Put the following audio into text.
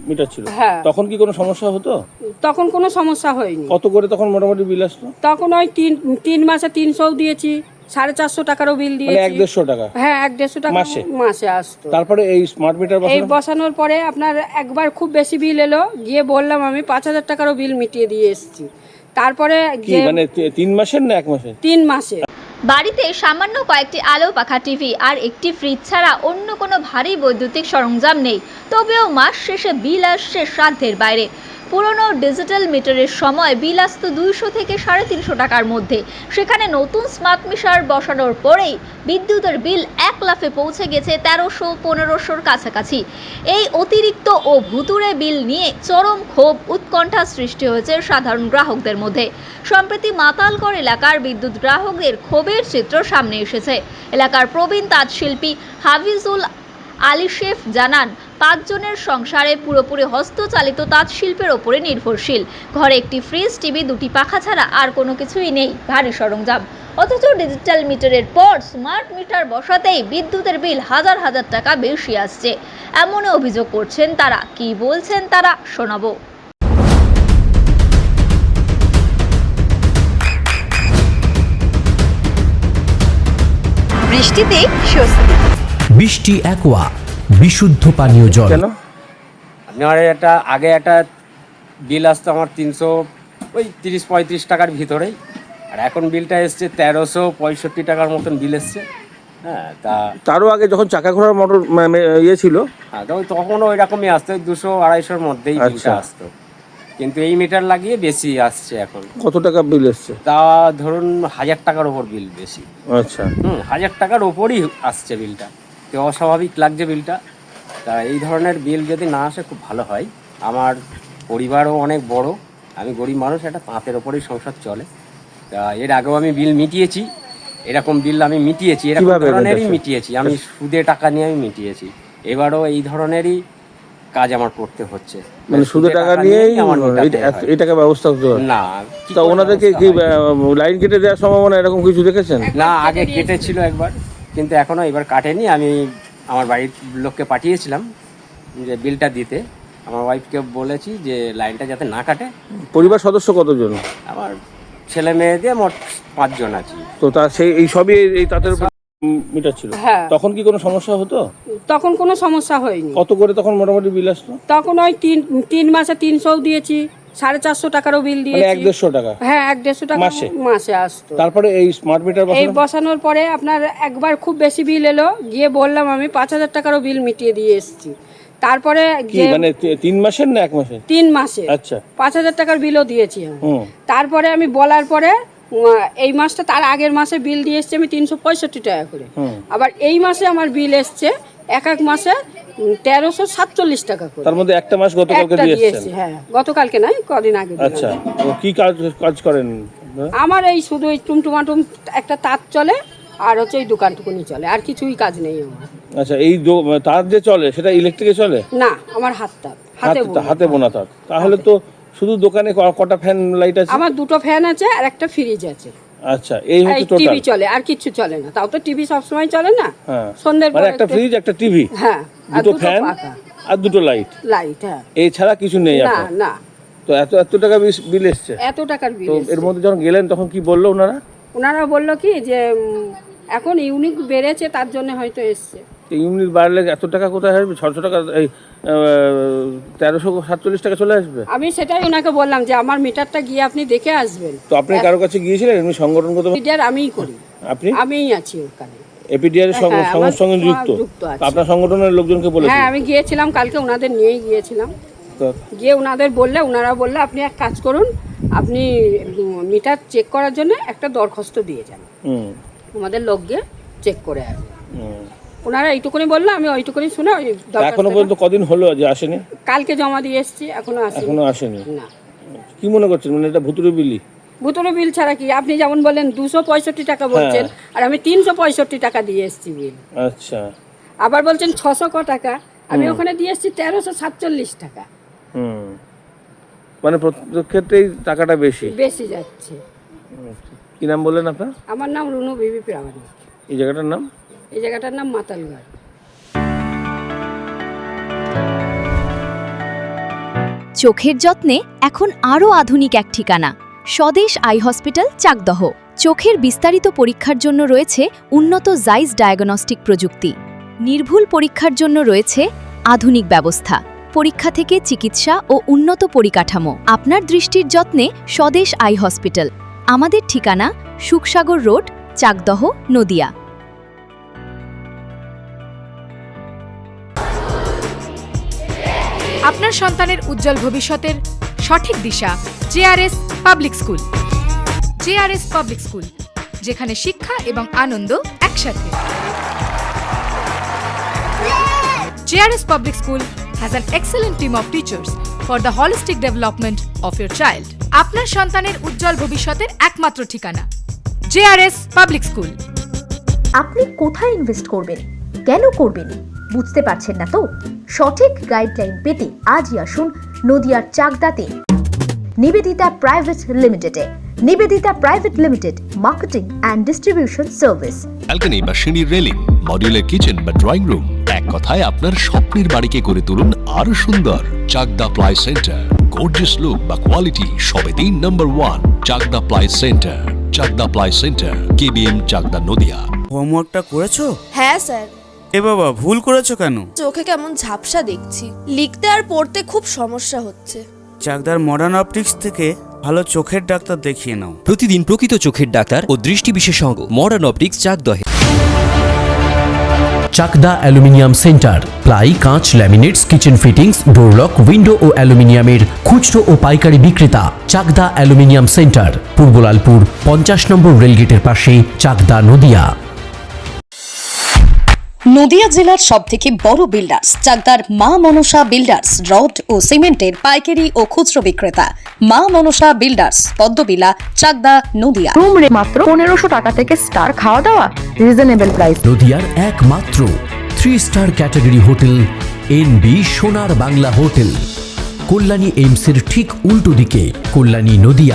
Metre ছিল। হ্যাঁ। তখন কি কোনো সমস্যা হতো? তখন কোনো সমস্যা হয়নি। কত করে তখন মোটামুটি বিল আসতো? তখন ওই তিন মাসে 300 দিয়েছি, 450 টাকারও বিল মানে দিয়েছি। 1-150 টাকা? হ্যাঁ, 1-150 টাকা মাসে আসতো। তারপরে এই স্মার্ট মিটার বসানোর পরে আপনার একবার খুব বেশি বিল এলো, গিয়ে বললাম আমি 5000 টাকারও বিল মিটিয়ে দিয়ে এসেছি। তারপরে কি মানে 3 মাসের না 1 মাসের? 3 মাসের। বাড়িতে সামান্য কয়েকটি আলো পাখা, টিভি আর একটি ফ্রিজ ছাড়া অন্য কোনো ভারী বৈদ্যুতিক সরঞ্জাম নেই। তবেও মাস শেষে বিল আসছে সাধ্যের বাইরে। পুরনো ডিজিটাল মিটারের সময় বিল আসতো 200 থেকে 350 টাকার মধ্যে। সেখানে নতুন স্মার্ট মিটার বসানোর পরেই বিদ্যুতের বিল 1 লাফে পৌঁছে গেছে 1300-1500-র কাছাকাছি। এই অতিরিক্ত ও ভুতুড়ে বিল নিয়ে চরম ক্ষোভ, উৎকণ্ঠা সৃষ্টি হয়েছে সাধারণ গ্রাহকদের মধ্যে। সম্প্রতি মাতালগড় এলাকার বিদ্যুৎ গ্রাহকদের ক্ষোভের চিত্র সামনে এসেছে। এলাকার প্রবীণ তাঁতশিল্পী হাফিজুল আলী শেফ জানান, 5 জনের সংসারে পুরোপুরি হস্তচালিত তাঁত শিল্পের ওপরে নির্ভরশীল। ঘরে একটি ফ্রিজ, টিভি, 2টি পাখা ছাড়া আর কোনো কিছুই নেই ভারী সরঞ্জাম। অথচ ডিজিটাল মিটারের পর স্মার্ট মিটার বসাতেই বিদ্যুতের বিল হাজার হাজার টাকা বেশি আসছে। এমন অভিযোগ করছেন তারা। কি বলছেন তারা শোনাবো। বৃষ্টিতে স্বস্তি। বৃষ্টি অ্যাকোয়া বিশুদ্ধ পানীয় জল। কেন? আমার আগে একটা বিল আসতো আমার 330-35 টাকার ভিতরেই, আর এখন বিলটা এসছে 1365 টাকার মতন বিল এসছে। হ্যাঁ, তারও আগে যখন চাকা ঘোড়ার মোটর ইয়ে ছিল, হ্যাঁ, তখনও ওই রকমই আসতো, 200-250-র মধ্যেই বিলটা আসতো। কিন্তু এই মিটার লাগিয়ে বেশি আসছে এখন। কত টাকা বিল এসছে? তা ধরুন 1000 টাকার ওপর বিল বেশি। আচ্ছা। 1000 টাকার ওপরই আসছে বিলটা। তো অস্বাভাবিক লাগছে বিলটা। তা এই ধরনের বিল যদি না আসে খুব ভালো হয়। আমার পরিবারও অনেক বড়, আমি গরিব মানুষ, একটা তাঁতের ওপরেই সংসার চলে। তা এর আগেও আমি বিল মিটিয়েছি, এরকম বিল আমি মিটিয়েছি, এরকম ধরনেরই মিটিয়েছি, আমি সুদে টাকা নিয়ে আমি মিটিয়েছি। এবারও এই ধরনেরই কাজ আমার করতে হচ্ছে, মানে সুদে টাকা নিয়েই এই টাকা ব্যবস্থা করতে হবে না। তা ওনাদেরকে কি লাইন কেটে দেওয়ার সম্ভাবনা এরকম কিছু দেখেছেন? না, আগে কেটেছিল একবার, কিন্তু এখনো এবার কাটেনি। আমি আমার বাড়ির লোককে পাঠিয়েছিলাম যে বিলটা দিতে। আমার ওয়াইফকে বলেছি যে লাইনটা যাতে না কাটে। পরিবার সদস্য কতজন? আমার ছেলে মেয়ে দিয়ে মোট 5 জন আছি। তো তা সেই এই সবই এই তাঁতের উপর মিটার ছিল। হ্যাঁ। তখন কি কোনো সমস্যা হতো? তখন কোনো সমস্যা হয়নি। কত করে তখন মোটামুটি বিল আসতো? তখন ওই তিন মাসে 300 দিয়েছি, 450 টাকারও বিল দিয়েছি। 1-150 টাকা? হ্যাঁ, 1-150 টাকা মাসে আসতো। তারপরে এই স্মার্ট মিটার বসানোর পরে আপনার একবার খুব বেশি বিল এলো, গিয়ে বললাম আমি 5000 টাকারও বিল মিটিয়ে দিয়ে এসেছি। তারপরে কি মানে 3 মাসের না 1 মাসের? 3 মাসে। আচ্ছা। 5000 টাকার বিলও দিয়েছি আমি। তারপরে আমি বলার পরে এই মাসটা তার আগের মাসে বিল দিয়ে এসছি আমি 365 টাকা করে। আবার এই মাসে আমার বিল এসছে এক মাসে 1347 টাকা করে। তার মধ্যে একটা মাস গতকালকে দিয়েছেন? হ্যাঁ, গতকালকে নয়, কদিন আগে। আচ্ছা। তো কি কাজ করেন? আমার এই শুধু এই টুমটুমাটুম একটা তাঁত চলে, আর হচ্ছে এই দোকানটুকুনি চলে, আর কিছুই কাজ নেই আমার। আচ্ছা, এই তাঁত যে চলে সেটা ইলেকট্রিকে চলে? না, আমার হাতে বোনা তাঁত। তাহলে তো শুধু দোকানে কটা ফ্যান লাইট আছে? আমার 2টো ফ্যান আছে আর একটা ফ্রিজ আছে। আচ্ছা, এই হচ্ছে টোটাল। টিভি চলে, আর কিছু চলে না। তাও তো টিভি সব সময় চলে না। হ্যাঁ, সন্ধ্যের মানে পরে একটা ফ্রিজ, একটা টিভি, হ্যাঁ, আর 2টো ফ্যান আর 2টো লাইট। হ্যাঁ। এই ছাড়া কিছু নেই না আপনার? না। তো এত টাকা বিল এসছে? এত টাকার বিল। তো এর মধ্যে যখন গেলেন তখন কি বললো ওনারা? বললো কি যে এখন ইউনিট বেড়েছে, তার জন্য হয়তো এসছে। ইউনিট বাড়লে এত টাকা কোথায় আসবে? 600 টাকা, এই 1347 টাকা চলে আসবে। আমি সেটাই ওনাকে বললাম যে আমার মিটারটা গিয়ে আপনি দেখে আসবেন। তো আপনি কারো কাছে গিয়েছিলেন? এমনি সংগঠনগত? মিটার আমিই করি। আমিই আছি ওখানে, এপিডিআর এর সঙ্গে যুক্ত। আপনার সংগঠনের লোকজনকে বলেছেন? হ্যাঁ, আমি গিয়েছিলাম কালকে, ওনাদের নিয়েই গিয়েছিলাম। গিয়ে ওনারা বললে আপনি এক কাজ করুন, আপনি মিটার চেক করার জন্য একটা দরখাস্ত দিয়ে যান, আমাদের লোক গিয়ে চেক করে আসবে। ওনারা এইটুকুনি বললো, আমি ওইটুকুনি শুনে এখনো পর্যন্ত কদিন হলো যে আসেনি? কালকে জমা দিয়ে এসেছি, এখনো আসেনি। না। কি মনে করছেন, মানে এটা ভুতুড়ে বিলি? ভুতুড়ে বিল ছাড়া কি? আপনি যেমন বললেন 265 টাকা বলছেন, আর আমি 365 টাকা দিয়ে এসেছি বিল। আচ্ছা। আবার বলছেন 600 টাকা, আমি ওখানে দিয়ে এসেছি 1347 টাকা। মানে প্রত্যেক ক্ষেত্রেই টাকাটা বেশি যাচ্ছে। কি নাম বললেন আপনার? আমার নাম রুনু বিবি প্রামাণিক। এই জায়গাটার নাম? এই জায়গাটার নাম মাতালগড়। চোখের যত্নে এখন আরও আধুনিক এক ঠিকানা, স্বদেশ আই হসপিটাল, চাকদহ। চোখের বিস্তারিত পরীক্ষার জন্য রয়েছে উন্নত জাইস ডায়াগনস্টিক প্রযুক্তি। নির্ভুল পরীক্ষার জন্য রয়েছে আধুনিক ব্যবস্থা, পরীক্ষা থেকে চিকিৎসা ও উন্নত পরিকাঠামো। আপনার দৃষ্টির যত্নে স্বদেশ আই হসপিটাল। আমাদের ঠিকানা সুখসাগর রোড, চাকদহ, নদিয়া। আপনার সন্তানের উজ্জ্বল ভবিষ্যতের সঠিক দিশা JRS public school. JRS public school, যেখানে শিক্ষা এবং আনন্দ একসাথে। JRS public school has an excellent team of teachers for the holistic development of your child. আপনার সন্তানের উজ্জ্বল ভবিষ্যতের একমাত্র ঠিকানা জেআরএস পাবলিক স্কুল। আপনি কোথায় ইনভেস্ট করবেন, কেন করবেন, বুঝতে পারছেন না তো? সঠিক গাইডলাইন পেতে আজই আসুন নদিয়ার চাকদাতে নিবেদিতা প্রাইভেট লিমিটেডে। Nivedita private limited, marketing and distribution service. Balcony বা সিঁড়ির রেলিং, মডিউলার কিচেন বা ড্রয়িং রুম, এক কথায় আপনার স্বপ্নের বাড়িকে করে তুলুন আরো সুন্দর। Chakdah ply centre, gorgeous look বা কোয়ালিটি সবে 3 number 1 Chakdah ply centre. Chakdah ply centre, KBM, Chakdah, Nadia. হোমওয়ার্কটা করেছো? হ্যাঁ স্যার। এ বাবা, ভুল করেছো কেন? চোখে কেমন ঝাপসা দেখছি, লিখতে আর পড়তে খুব সমস্যা হচ্ছে। চাকদার মডার্ন অপটিক্স থেকে ভালো চোখের ডাক্তার দেখিয়ে নাও। প্রতিদিন প্রকৃত চোখের ডাক্তার ও দৃষ্টি বিশেষজ্ঞ মডার্ন অপটিক্স, চাকদহে। চাকদা অ্যালুমিনিয়াম সেন্টার, প্লাই, কাঁচ, laminates, kitchen fittings, door lock, window ও অ্যালুমিনিয়ামের খুচরো ও পাইকারি বিক্রেতা। চাকদা অ্যালুমিনিয়াম সেন্টার, পূর্ব লালপুর 50 নম্বর রেলগেটের পাশে, চাকদা, নদিয়া। নদিয়া জেলার সবথেকে বড় বিল্ডার্স চাকদার মা মনসা বিল্ডার্স, রড ও সিমেন্টের পাইকারি ও খুচরো বিক্রেতা। মা মনসা বিল্ডার্স, পদ্মবিলা, চাকদা, নদিয়া। রুম রে মাত্র 1500 টাকা থেকে স্টার, খাওয়া দাওয়া রিজনেবল প্রাইস। নদিয়ার একমাত্র 3 স্টার ক্যাটাগরি হোটেল এনবি সোনার বাংলা হোটেল, কল্যাণী এইমসের ঠিক উল্টো দিকে, কল্যাণী, নদিয়া।